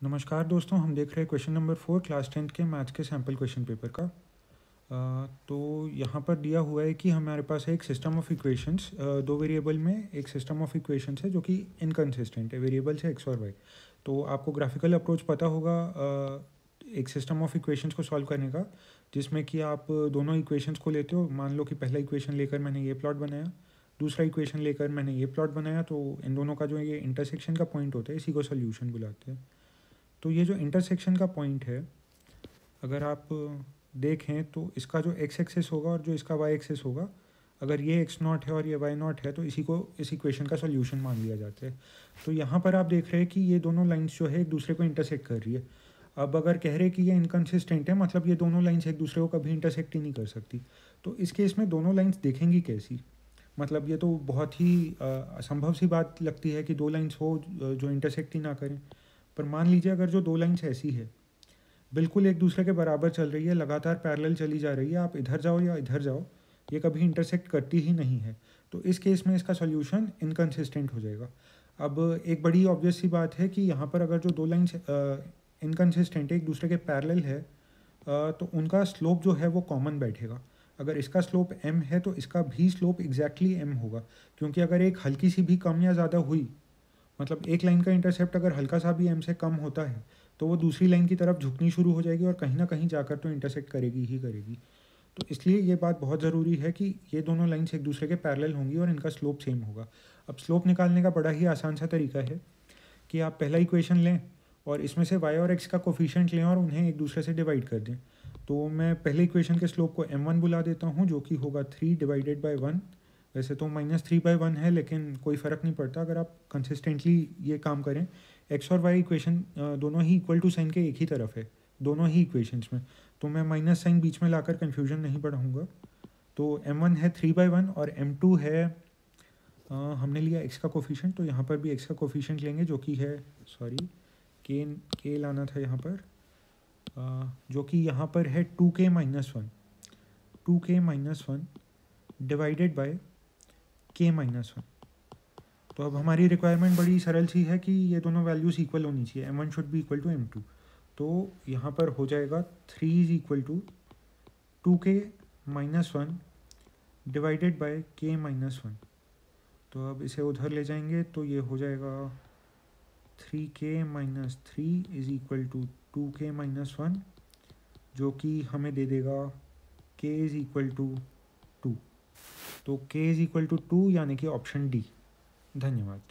नमस्कार दोस्तों, हम देख रहे हैं क्वेश्चन नंबर 4 क्लास 10th के मैथ्स के सैम्पल क्वेश्चन पेपर का। तो यहाँ पर दिया हुआ है कि हमारे पास है एक सिस्टम ऑफ इक्वेशंस, दो वेरिएबल में एक सिस्टम ऑफ इक्वेशंस है जो कि इनकंसिस्टेंट है, वेरिएबल्स है एक्स और वाई। तो आपको ग्राफिकल अप्रोच पता होगा एक सिस्टम ऑफ इक्वेशंस को सॉल्व करने का, जिसमें कि आप दोनों इक्वेशंस को लेते हो। मान लो कि पहला इक्वेशन लेकर मैंने ये प्लॉट बनाया, दूसरा इक्वेशन लेकर मैंने ये प्लॉट बनाया, तो इन दोनों का जो ये इंटरसेक्शन का पॉइंट होता है, इसी को सोल्यूशन बुलाते हैं। तो ये जो इंटरसेक्शन का पॉइंट है, अगर आप देखें तो इसका जो एक्स एक्सेस होगा और जो इसका वाई एक्सेस होगा, अगर ये एक्स नॉट है और ये वाई नॉट है तो इसी को इस इक्वेशन का सॉल्यूशन मान लिया जाता है। तो यहाँ पर आप देख रहे हैं कि ये दोनों लाइंस जो है एक दूसरे को इंटरसेक्ट कर रही है। अब अगर कह रहे हैं कि ये इनकन्सिस्टेंट है, मतलब ये दोनों लाइंस एक दूसरे को कभी इंटरसेक्ट ही नहीं कर सकती। तो इस केस में दोनों लाइंस देखेंगी कैसी? मतलब ये तो बहुत ही असंभव सी बात लगती है कि दो लाइंस हो जो इंटरसेक्ट ही ना करें। पर मान लीजिए अगर जो दो लाइंस ऐसी है, बिल्कुल एक दूसरे के बराबर चल रही है, लगातार पैरेलल चली जा रही है, आप इधर जाओ या इधर जाओ, ये कभी इंटरसेक्ट करती ही नहीं है, तो इस केस में इसका सॉल्यूशन इनकंसिस्टेंट हो जाएगा। अब एक बड़ी ऑब्वियस सी बात है कि यहाँ पर अगर जो दो लाइंस इनकंसिस्टेंट है, एक दूसरे के पैरेलल है, तो उनका स्लोप जो है वो कॉमन बैठेगा। अगर इसका स्लोप m है तो इसका भी स्लोप एग्जैक्टली m होगा, क्योंकि अगर एक हल्की सी भी कम या ज़्यादा हुई, मतलब एक लाइन का इंटरसेप्ट अगर हल्का सा भी m से कम होता है, तो वो दूसरी लाइन की तरफ झुकनी शुरू हो जाएगी और कहीं ना कहीं जाकर तो इंटरसेक्ट करेगी ही करेगी। तो इसलिए ये बात बहुत ज़रूरी है कि ये दोनों लाइन्स एक दूसरे के पैरेलल होंगी और इनका स्लोप सेम होगा। अब स्लोप निकालने का बड़ा ही आसान सा तरीका है कि आप पहला इक्वेशन लें और इसमें से y और x का कोफिशिएंट लें और उन्हें एक दूसरे से डिवाइड कर दें। तो मैं पहले इक्वेशन के स्लोप को m1 बुला देता हूँ, जो कि होगा 3 डिवाइडेड बाई 1। वैसे तो -3/1 है, लेकिन कोई फ़र्क नहीं पड़ता अगर आप कंसिस्टेंटली ये काम करें। एक्स और वाई इक्वेशन दोनों ही इक्वल टू साइन के एक ही तरफ है, दोनों ही इक्वेशंस में, तो मैं माइनस साइन बीच में लाकर कन्फ्यूजन नहीं बढ़ाऊँगा। तो m1 है 3/1 और m2 है, हमने लिया x का कोफिशिएंट, तो यहाँ पर भी x का कोफिशिएंट लेंगे, जो कि है, सॉरी, के लाना था यहाँ पर, जो कि यहाँ पर है 2k-1, 2k-1 divided by k-1। तो अब हमारी रिक्वायरमेंट बड़ी सरल सी है कि ये दोनों वैल्यूज़ इक्वल होनी चाहिए, m1 should be equal to m2। तो यहाँ पर हो जाएगा 3 is equal to 2k-1 divided by k-1। तो अब इसे उधर ले जाएंगे तो ये हो जाएगा 3k-3 is equal to 2k-1, जो कि हमें दे देगा k इज इक्वल टू 2। तो k इज इक्वल टू 2, यानी कि ऑप्शन डी। धन्यवाद।